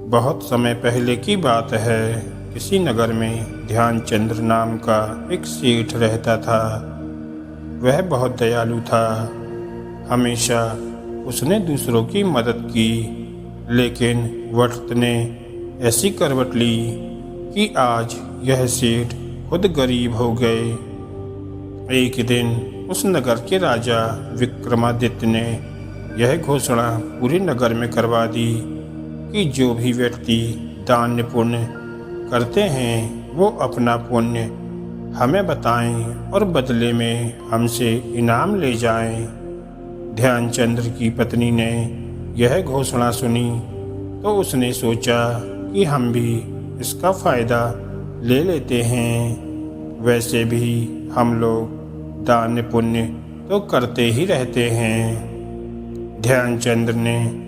बहुत समय पहले की बात है। किसी नगर में ध्यानचंद्र नाम का एक सेठ रहता था। वह बहुत दयालु था। हमेशा उसने दूसरों की मदद की, लेकिन वक्त ने ऐसी करवट ली कि आज यह सेठ खुद गरीब हो गए। एक दिन उस नगर के राजा विक्रमादित्य ने यह घोषणा पूरे नगर में करवा दी कि जो भी व्यक्ति दान पुण्य करते हैं वो अपना पुण्य हमें बताएं और बदले में हमसे इनाम ले जाएं। ध्यानचंद्र की पत्नी ने यह घोषणा सुनी तो उसने सोचा कि हम भी इसका फ़ायदा ले लेते हैं। वैसे भी हम लोग दान पुण्य तो करते ही रहते हैं। ध्यानचंद्र ने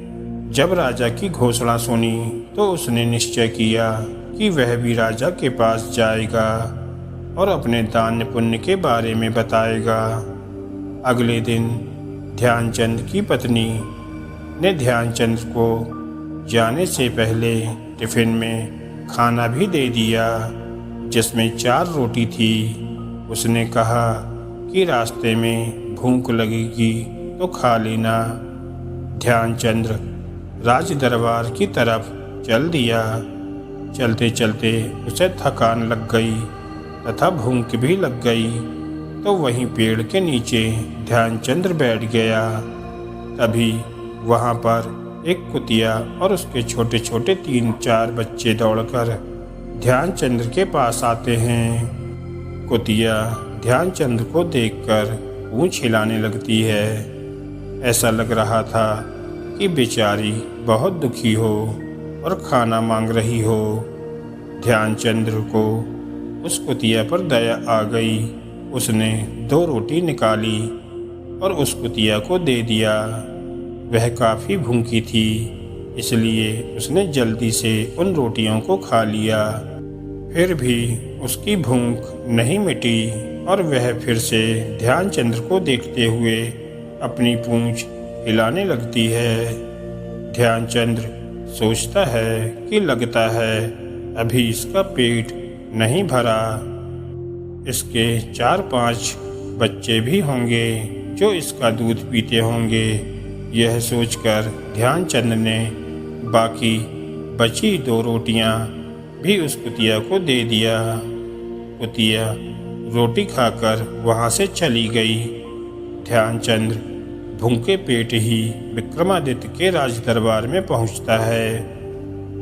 जब राजा की घोषणा सुनी तो उसने निश्चय किया कि वह भी राजा के पास जाएगा और अपने दान पुण्य के बारे में बताएगा। अगले दिन ध्यानचंद्र की पत्नी ने ध्यानचंद्र को जाने से पहले टिफिन में खाना भी दे दिया, जिसमें 4 रोटी थी। उसने कहा कि रास्ते में भूख लगेगी तो खा लेना। ध्यानचंद्र राज दरबार की तरफ चल दिया। चलते चलते उसे थकान लग गई तथा भूख भी लग गई, तो वहीं पेड़ के नीचे ध्यानचंद्र बैठ गया। तभी वहाँ पर एक कुतिया और उसके छोटे छोटे 3-4 बच्चे दौड़कर ध्यानचंद्र के पास आते हैं। कुतिया ध्यानचंद्र को देखकर पूंछ हिलाने लगती है। ऐसा लग रहा था कि बेचारी बहुत दुखी हो और खाना मांग रही हो। ध्यानचंद्र को उस कुतिया पर दया आ गई। उसने 2 रोटी निकाली और उस कुतिया को दे दिया। वह काफ़ी भूखी थी, इसलिए उसने जल्दी से उन रोटियों को खा लिया। फिर भी उसकी भूख नहीं मिटी और वह फिर से ध्यानचंद्र को देखते हुए अपनी पूंछ हिलाने लगती है। ध्यानचंद्र सोचता है कि लगता है अभी इसका पेट नहीं भरा। इसके 4-5 बच्चे भी होंगे जो इसका दूध पीते होंगे। यह सोचकर ध्यानचंद्र ने बाकी बची 2 रोटियां भी उस कुतिया को दे दिया। कुतिया रोटी खाकर वहां से चली गई। ध्यानचंद्र भूखे पेट ही विक्रमादित्य के राज दरबार में पहुंचता है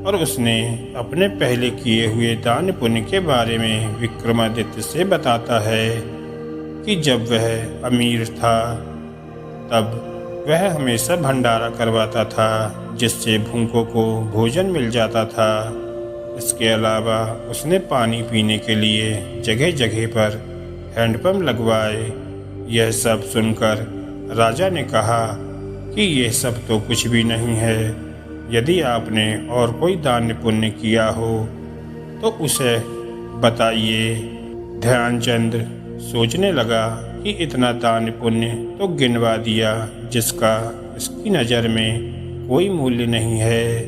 और उसने अपने पहले किए हुए दान पुण्य के बारे में विक्रमादित्य से बताता है कि जब वह अमीर था तब वह हमेशा भंडारा करवाता था, जिससे भूखों को भोजन मिल जाता था। इसके अलावा उसने पानी पीने के लिए जगह जगह पर हैंडपंप लगवाए। यह सब सुनकर राजा ने कहा कि यह सब तो कुछ भी नहीं है। यदि आपने और कोई दान पुण्य किया हो तो उसे बताइए। ध्यानचंद्र सोचने लगा कि इतना दान पुण्य तो गिनवा दिया जिसका इसकी नज़र में कोई मूल्य नहीं है।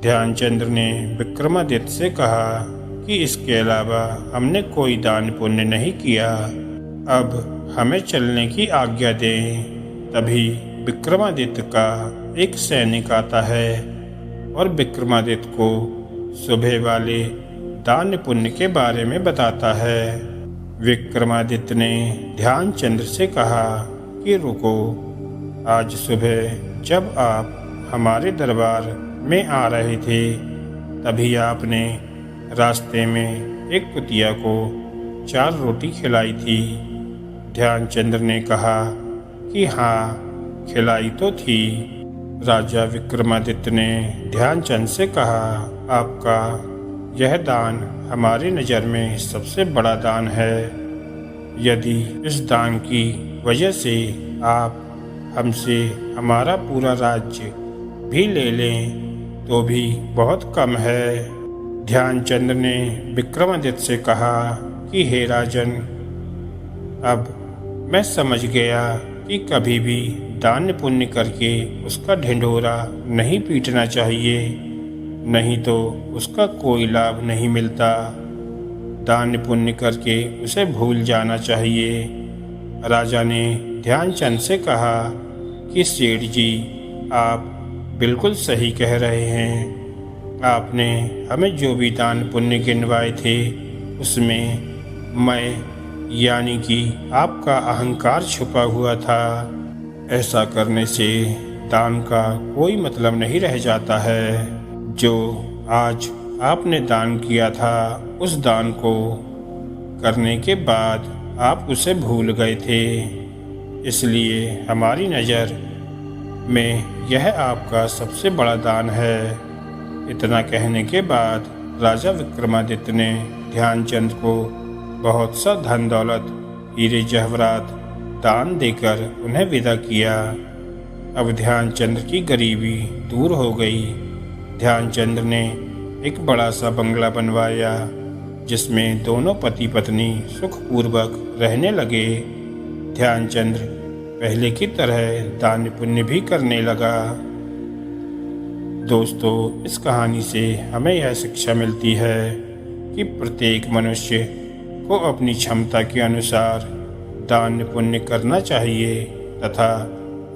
ध्यानचंद्र ने विक्रमादित्य से कहा कि इसके अलावा हमने कोई दान पुण्य नहीं किया, अब हमें चलने की आज्ञा दें। तभी विक्रमादित्य का एक सैनिक आता है और विक्रमादित्य को सुबह वाले दान पुण्य के बारे में बताता है। विक्रमादित्य ने ध्यानचंद्र से कहा कि रुको, आज सुबह जब आप हमारे दरबार में आ रहे थे तभी आपने रास्ते में एक कुतिया को 4 रोटी खिलाई थी। ध्यानचंद्र ने कहा कि हाँ, खिलाई तो थी। राजा विक्रमादित्य ने ध्यानचंद्र से कहा, आपका यह दान हमारी नज़र में सबसे बड़ा दान है। यदि इस दान की वजह से आप हमसे हमारा पूरा राज्य भी ले लें तो भी बहुत कम है। ध्यानचंद्र ने विक्रमादित्य से कहा कि हे राजन, अब मैं समझ गया कि कभी भी दान पुण्य करके उसका ढिंढोरा नहीं पीटना चाहिए। नहीं तो उसका कोई लाभ नहीं मिलता। दान पुण्य करके उसे भूल जाना चाहिए। राजा ने ध्यानचंद से कहा कि सेठ जी, आप बिल्कुल सही कह रहे हैं। आपने हमें जो भी दान पुण्य गिनवाए थे उसमें मैं यानी कि आपका अहंकार छुपा हुआ था। ऐसा करने से दान का कोई मतलब नहीं रह जाता है। जो आज आपने दान किया था उस दान को करने के बाद आप उसे भूल गए थे, इसलिए हमारी नज़र में यह आपका सबसे बड़ा दान है। इतना कहने के बाद राजा विक्रमादित्य ने ध्यानचंद को बहुत सा धन दौलत, हीरे जवाहरात दान देकर उन्हें विदा किया। अब ध्यानचंद की गरीबी दूर हो गई। ध्यानचंद ने एक बड़ा सा बंगला बनवाया जिसमें दोनों पति पत्नी सुखपूर्वक रहने लगे। ध्यानचंद पहले की तरह दान पुण्य भी करने लगा। दोस्तों, इस कहानी से हमें यह शिक्षा मिलती है कि प्रत्येक मनुष्य को अपनी क्षमता के अनुसार दान पुण्य करना चाहिए तथा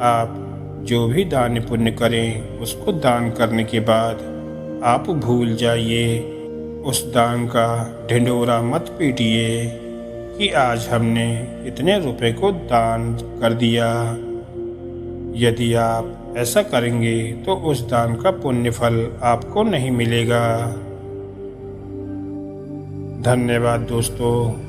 आप जो भी दान पुण्य करें उसको दान करने के बाद आप भूल जाइए। उस दान का ढिंढोरा मत पीटिए कि आज हमने इतने रुपए को दान कर दिया। यदि आप ऐसा करेंगे तो उस दान का पुण्य फल आपको नहीं मिलेगा। धन्यवाद दोस्तों।